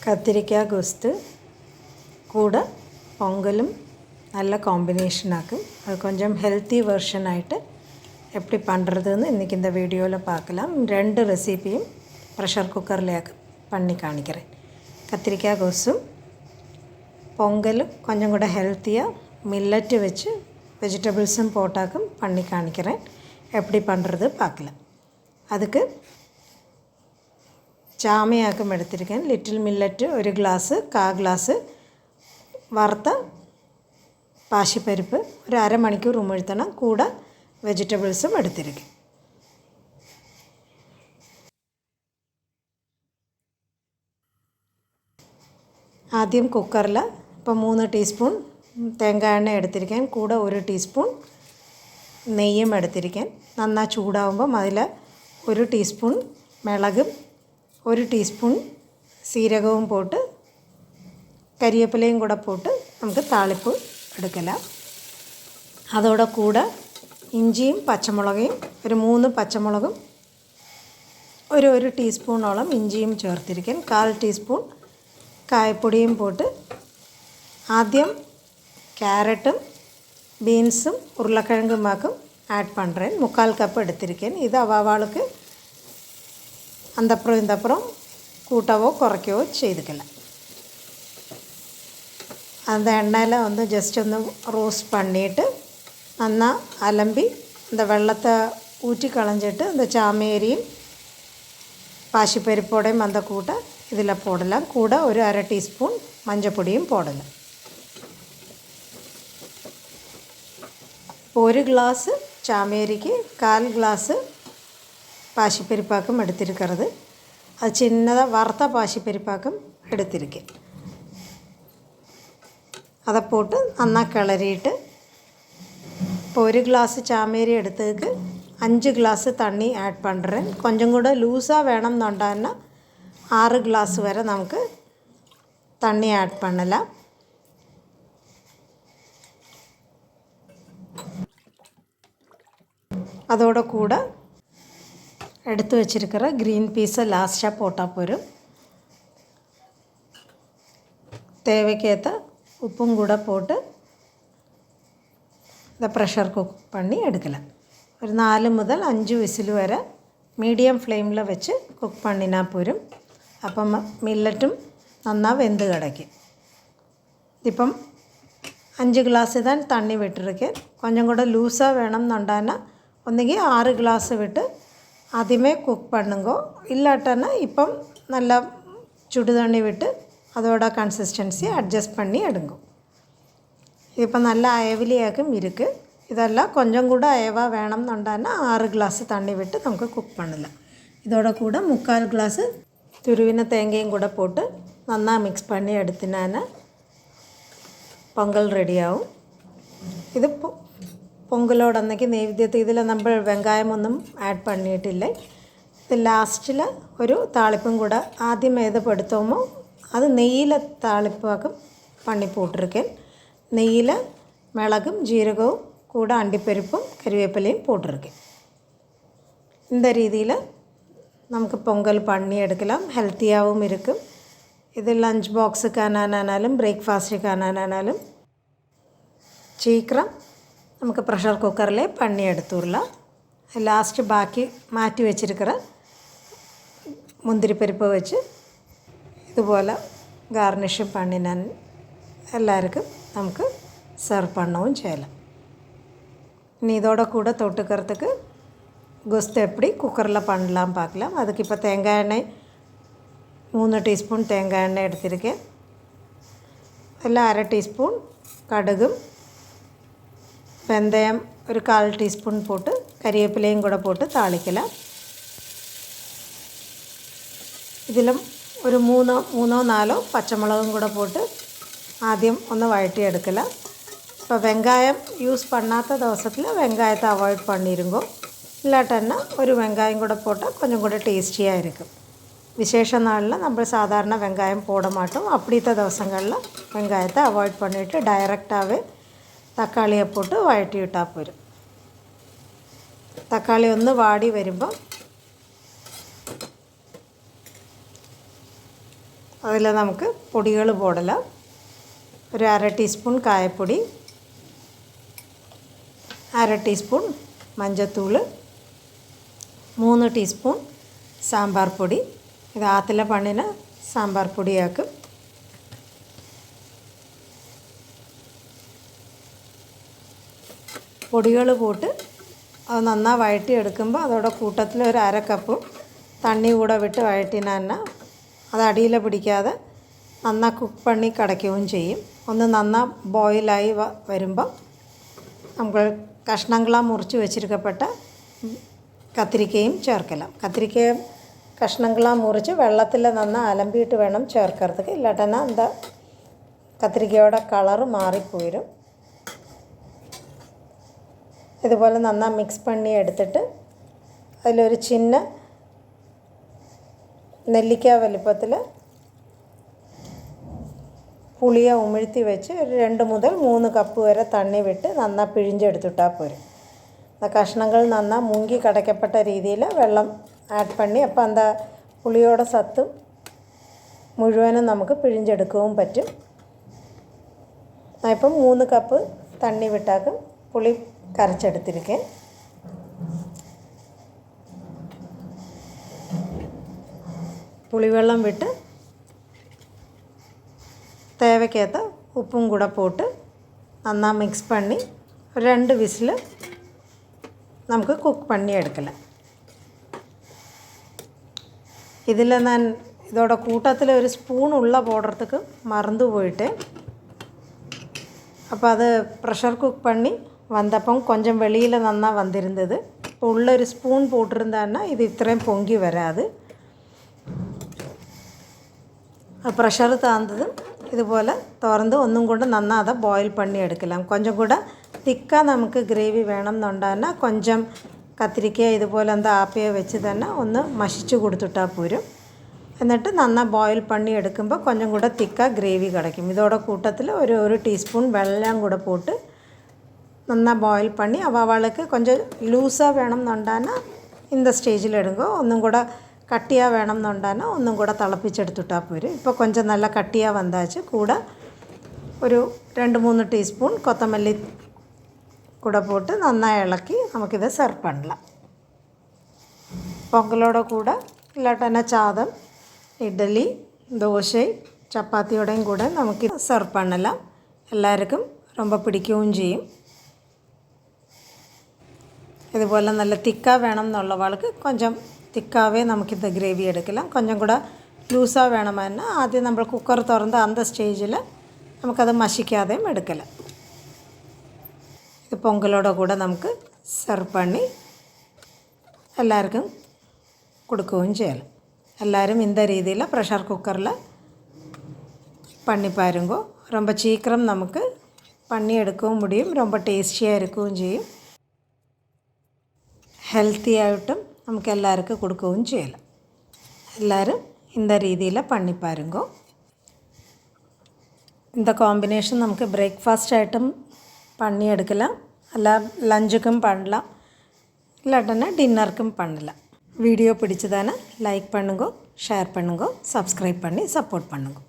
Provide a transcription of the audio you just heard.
கத்திரிக்காய் கொஸ்து கூட பொங்கலும் நல்ல காம்பினேஷனாக்கும். அது கொஞ்சம் ஹெல்த்தி வெர்ஷன் ஆகிட்டு எப்படி பண்ணுறதுன்னு இன்றைக்கி இந்த வீடியோவில் பார்க்கலாம். 2 ரெசிபியும் ப்ரெஷர் குக்கர்லேயாக்கு பண்ணி காணிக்கிறேன். கத்திரிக்காய் கொசும் பொங்கலும் கொஞ்சம் கூட ஹெல்த்தியாக மில்லட்டு வச்சு வெஜிடபிள்ஸும் போட்டாக்கும் பண்ணி காணிக்கிறேன். எப்படி பண்ணுறது பார்க்கலாம். அதுக்கு ചാമയാക്കും എടുത്തിരിക്കാൻ. ലിറ്റിൽ മില്ലറ്റ് 1 ഗ്ലാസ്, 1/4 ഗ്ലാസ് വറുത്ത പാശിപ്പരിപ്പ് ഒരു അരമണിക്കൂർ ഉമിഴ്ത്തണം. കൂടെ വെജിറ്റബിൾസും എടുത്തിരിക്കും. ആദ്യം കുക്കറിൽ ഇപ്പോൾ 3 ടീസ്പൂൺ തേങ്ങ എണ്ണ എടുത്തിരിക്കാൻ. കൂടെ 1 ടീസ്പൂൺ നെയ്യും എടുത്തിരിക്കാൻ. നന്നായി ചൂടാവുമ്പം അതിൽ 1 ടീസ്പൂൺ മിളകും 1 ടീസ്പൂൺ സീരകവും പോട്ട് കരിവേപ്പിലയും കൂടെ പോട്ട് നമുക്ക് താളിപ്പ് എടുക്കലാം. അതോടെ കൂടെ ഇഞ്ചിയും പച്ചമുളകയും ഒരു 3 പച്ചമുളകും ഒരു ടീസ്പൂണോളം ഇഞ്ചിയും ചേർത്തിരിക്കാൻ. 1/4 ടീസ്പൂൺ കായപ്പൊടിയും പോട്ട് ആദ്യം ക്യാരറ്റും ബീൻസും ഉരുളക്കിഴങ്ങുമാക്കും ആഡ് பண்ணுறேன். 3/4 கப் எடுத்திருக்கேன். இது அவாளுக்கு അന്തപ്പുറം ഇന്തപ്പുറം കൂട്ടവോ കുറയ്ക്കവോ ചെയ്തുக்கலாம். அந்த எண்ணெயில் வந்து ஜஸ்ட் ഒന്ന് ரோஸ்ட் பண்ணிவிட்டு நல்லா அலம்பி இந்த வெள்ளத்தை ஊற்றி களைஞ்சிட்டு இந்த சாமேரியும் பாசிப்பருப்போடையும் அந்த கூட்டை இதில் போடலாம். கூட ஒரு 1/2 டீஸ்பூன் மஞ்சப்பொடியும் போடலாம். ഇപ്പോൾ 1 ഗ്ലാസ് ചാമേരിക്ക് 1/4 ഗ്ലാസ് பாசிப்பருப்பாக்கும் எடுத்திருக்கிறது. அது சின்னதாக வறுத்த பாசிப்பருப்பாக்கும் எடுத்திருக்கேன். அதை போட்டு நல்லா கிளறிட்டு இப்போ 1 ഗ്ലാസ് ചാമേരി എടുത്തதுக்கு 5 ഗ്ലാസ് தண்ணி ஆட் பண்ணுறேன். கொஞ்சம் கூட லூஸாக வேணும்னுண்டான்னா 6 ഗ്ലാസ് வரை நமக்கு தண்ணி ஆட் பண்ணலாம். அதோட கூட எடுத்து வச்சிருக்கிற க்ரீன் பீஸை லாஸ்ட்டாக போட்டால் போதும். தேவைக்கேற்ற உப்பும் கூட போட்டு இந்த ப்ரெஷர் குக் பண்ணி எடுக்கலாம். ஒரு 4 முதல் 5 விசில் வரை மீடியம் ஃப்ளேமில் வச்சு குக் பண்ணினா போதும். அப்போ மில்லட்டும் நல்லா வெந்து கிடைக்கும். ഇപ്പം 5 ഗ്ലാസ് தான் தண்ணி விட்டுருக்கேன். கொஞ்சம் கூட லூஸாக வேணும்னுண்டானா ஒன்றுக்கு 6 ഗ്ലാസ് விட்டு ആദ്യമേ കുക്ക് பண்ணுங்கோ. இல்லாட்டன்னா இப்போ நல்லா சுடு தண்ணி விட்டு அதோட கன்சிஸ்டன்சி அட்ஜஸ்ட் பண்ணி எடுங்கோ. இப்போ நல்லா அயவிலியாக்கும் இருக்குது. இதெல்லாம் கொஞ்சம் கூட அயவாக வேணும்னுண்டானா 6 ഗ്ലാസ് தண்ணி விட்டு நமக்கு குக் பண்ணலாம். இதோட கூட 3/4 ഗ്ലാസ് துருவின தேங்காயும் கூட போட்டு நல்லா மிக்ஸ் பண்ணி எடுத்தினானா பொங்கல் ரெடியாகும். ഇത് പൊങ്കലോട് അന്നേക്ക് നൈവേദ്യത്തിൽ ഇതിൽ നമ്മൾ വെങ്കായമൊന്നും ആഡ് பண்ணிയിട്ടില്ല. ഇത് ലാസ്റ്റിൽ ഒരു താളിപ്പും കൂടെ ആദ്യം ഏത് പെടുത്തോമോ അത് നെയ്യിൽ താളിപ്പാക്കും பண்ணி போட்டிருக்கேன். நெய்யில் மிளகும் ஜீரகവും கூட அண்டிப்பருப்பும் கறிவேப்பிலையும் போட்டிருக்கேன். இந்த രീതിയിൽ നമുക്ക് പൊങ്കൽ பண்ணி எடுக்கலாம். ஹெல்த்தியாகவும் இருக்கும். இது லஞ்ச் பாக்ஸுக்கானாலும் பிரேக்ஃபாஸ்ட்டுக்கானாலும் சீக்கிரம் നമുക്ക് ப்ரெஷர் குக்கரில் பண்ணி எடுத்துடலாம். லாஸ்ட்டு பாக்கி மாற்றி வச்சிருக்கிற முந்திரி பருப்பை வச்சு இதுபோல் கார்னிஷும் பண்ணினா எல்லாருக்கும் நமக்கு சர்வ் பண்ணவும் செய்யலாம். இனி இதோட கூட தொட்டுக்கிறதுக்கு கொஸ்து எப்படி குக்கரில் பண்ணலாம் பார்க்கலாம். அதுக்கு இப்போ தேங்காய் எண்ணெய் 3 ടീസ്പൂൺ தேங்காய் எண்ணெய் எடுத்திருக்கேன். அதில் 1/2 ടീസ്പൂൺ കടുകും வெந்தயம் ஒரு 1/4 ടീസ്പൂൺ போட்டு கறிவேப்பிலையும் கூட போட்டு தாளிக்கலாம். ഇതിലും ഒരു 3-4 പച്ചമുളകും കൂടെ போட்டு ആദ്യം ഒന്ന് വഴറ്റി എടുக்கலாம். ഇപ്പോൾ வெங்காயம் யூஸ் பண்ணாத ദിവസத்தில் வெங்காயத்தை அவாய்ட் பண்ணிருங்கோ. இல்லாட்டன்னா ஒரு வெங்காயம் கூட போட்டால் கொஞ்சம் கூட டேஸ்டியாக இருக்கும். விசேஷ நாளில் நம்ம சாதாரண வெங்காயம் போட மாட்டோம். அப்படித்த ദിവസങ്ങളിൽ வெங்காயத்தை அவாய்ட் பண்ணிவிட்டு டைரெக்டாகவே തക്കാളിയെ പോട്ട് വഴറ്റി ഇട്ടാൽ പോരും. തക്കാളി ഒന്ന് വാടി വരുമ്പോൾ அதில் நமக்கு பொடிகள் போடலாம். ஒரு 1/2 ടീസ്പൂൺ കായപ്പൊടി, 1/2 ടീസ്പൂൺ മഞ്ഞൾത്തൂൾ, 3 ടീസ്പൂൺ സാമ്പാർ പൊടി. ഇത് ആത്തിലെ പണ്ണിന് സാമ്പാർ പൊടിയാക്കും. പൊടികൾ പോട്ട് അത് നന്നായി വഴറ്റിയെടുക്കുമ്പോൾ അതോടെ കൂട്ടത്തിൽ ഒരു 1/2 കപ്പ് തണ്ണി കൂടെ വിട്ട് വഴറ്റിനാൽ അത് അടിയിൽ പിടിക്കാതെ നന്നായി കുക്ക് പണി കിടക്കുകയും ചെയ്യും. ഒന്ന് നന്നായി ബോയിലായി വരുമ്പോൾ നമുക്ക് കഷ്ണങ്ങളാக മുറിച്ച് വെച്ചിരിക്കപ്പെട്ട കത്തിരിക്കയും ചേർக்கலாம். കത്തിരിക്കയും കഷ്ണങ്ങളാக മുറിച്ച് വെള്ളത്തിൽ നന്നായി അലമ്പിയിട്ട് വേണം ചേർക്കறதுக்கு. ഇല്ലാട്ടന്നാ എന്താ കത്തിരിക്കയുടെ കളറ് മാറിപ്പോയിരും. ഇതുപോലെ നന്നായി മിക്സ് പണി എടുത്തിട്ട് അതിലൊരു ചിന്ന നെല്ലിക്ക വലിപ്പത്തിൽ പുളിയെ ഉമിഴ്ത്തി വെച്ച് ഒരു 2 മുതൽ 3 കപ്പ് വരെ തണ്ണി വിട്ട് നന്നായി പിഴിഞ്ഞെടുത്തിട്ടാൽ പോരും. കഷ്ണങ്ങൾ നന്നായി മുങ്ങി കടക്കപ്പെട്ട രീതിയിൽ വെള്ളം ആഡ് പണി. അപ്പോൾ എന്താ പുളിയോടെ സത്ത് മുഴുവനും നമുക്ക് പിഴിഞ്ഞെടുക്കുകയും പറ്റും. ഇപ്പം 3 കപ്പ് തണ്ണി വിട്ടാക്കും പുളി കരച്ചെടുത്തിരിക്കேன். പുളിവെള്ളം വിട്ട് தேவைக்கேற்ற உப்பும் கூட போட்டு நன்னா மிக்ஸ் பண்ணி 2 விசில் നമുക്ക് കുക്ക് പണി എടുക്കണം. ഇതിൽ ഞാൻ ഇതോടെ കൂട്ടത്തിൽ ഒരു സ്പൂൺ ഉള്ള പോടുறதுக்கு മറന്നു പോയിട്ട് അപ്പോൾ അത് പ്രഷർ കുക്ക് பண்ணி വന്നപ്പം கொஞ்சம் வெளியில் നന്നാ വന്നിരുന്നത്. ഇപ്പോൾ ഉള്ള ഒരു സ്പൂൺ പോട്ടിരുന്നാ ഇത് ഇത്രയും പൊങ്ങി വരാതെ. പ്രഷർ താഴ്ന്നതും ഇതുപോലെ തുറന്ന് ഒന്നും കൊണ്ട് നന്നാതെ ബോയിൽ പണി എടുക്കണം. കൊഞ്ചം കൂടെ തിക്കാ നമുക്ക് ഗ്രേവി വേണം എന്നുണ്ടാകുന്ന കൊഞ്ചം കത്തിരിക്ക ഇതുപോലെ എന്താ ആപ്പിയെ വെച്ച് തന്നെ ഒന്ന് മഷിച്ച് കൊടുത്തിട്ടാൽ പോരും. എന്നിട്ട് നന്നായി ബോയിൽ പണി എടുക്കുമ്പോൾ കൊഞ്ചം കൂടെ തിക്ക ഗ്രേവി കിടക്കും. ഇതോടെ കൂട്ടത്തിൽ ഒരു ടീസ്പൂൺ വെള്ളം കൂടെ പോട്ട് നന്നായി ബോയിൽ പണി അവൾക്ക് കൊഞ്ചം ലൂസാக വേണം എന്നുണ്ടാകുന്ന இந்த സ്റ്റേജിൽ എടുക്കുമ്പോൾ ഒന്നും കൂടെ കട്ടിயாக വേണം എന്നുണ്ടാകുന്ന ഒന്നും കൂടെ തിളപ്പിച്ചെടുത്തിട്ടാൽ പോരും. ഇപ്പോൾ കൊഞ്ചം നല്ല കട്ടിயாக വന്നാച്ച് കൂടെ ഒരു 2-3 ടീസ്പൂൺ കൊത്തമല്ലി കൂടെ പോട്ട് നന്നായി ഇളക്കി നമുക്കിത് സെർവ് பண்ணலாம். പൊങ്കലോടെ കൂടെ ഇല്ലാട്ടന്നെ சாதம், ഇഡ്ഡലി, ദോശ, ചപ്പാത്തിയോടെയും കൂടെ നമുക്ക് സെർവ് பண்ணலாம். എല്ലാവർക്കും ரொம்ப പിടിക്കുകയും ചെയ്യും. ഇതുപോലെ നല്ല തിക്കാ വേണം എന്നുള്ളവൾക്ക് കൊഞ്ചം തിക്കാവേ നമുക്കിത് ഗ്രേവി എടുക്കണം. കൊഞ്ചം കൂടെ ലൂസാ വേണമെന്ന് ആദ്യം നമ്മൾ കുക്കർ തുറന്ന് അന്ത സ്റ്റേജിൽ നമുക്കത് മഷിക്കാതെയും എടുക്കണം. ഇത് പൊങ്കലോടെ കൂടെ നമുക്ക് സെർവ് പണി എല്ലാവർക്കും കൊടുക്കുകയും ചെയ്യலாம். എല്ലാവരും இந்த രീതിയിൽ പ്രഷർ കുക്കറിൽ பண்ணி பாருங்க. ரொம்ப சீக்கிரம் നമുക്ക് பண்ணி எடுக்கவும் முடியும். ரொம்ப ടേസ്റ്റിயாக ഇരിക്കുകയും ചെയ്യും. ഹെൽത്തി ആയിട്ടും നമുക്ക് എല്ലാവർക്കും കൊടുക്കുകയും ചെയ്യலாம். എല്ലാവരും இந்த രീതിയിൽ பண்ணி பாருங்க. இந்த காம்பினேஷன் നമുക്ക് ബ്രേക്ക്ഫാസ്റ്റ് ആയിട്ടും பண்ணி எடுக்கலாம். അല്ല லஞ்சுக்கும் பண்ணலாம். இல்லாட்டனா டின்னருக்கும் பண்ணலாம். வீடியோ பிடிச்சதானே லைக் பண்ணுங்க, ஷேர் பண்ணுங்க, சப்ஸ்கிரைப் பண்ணி சப்போர்ட் பண்ணுங்க.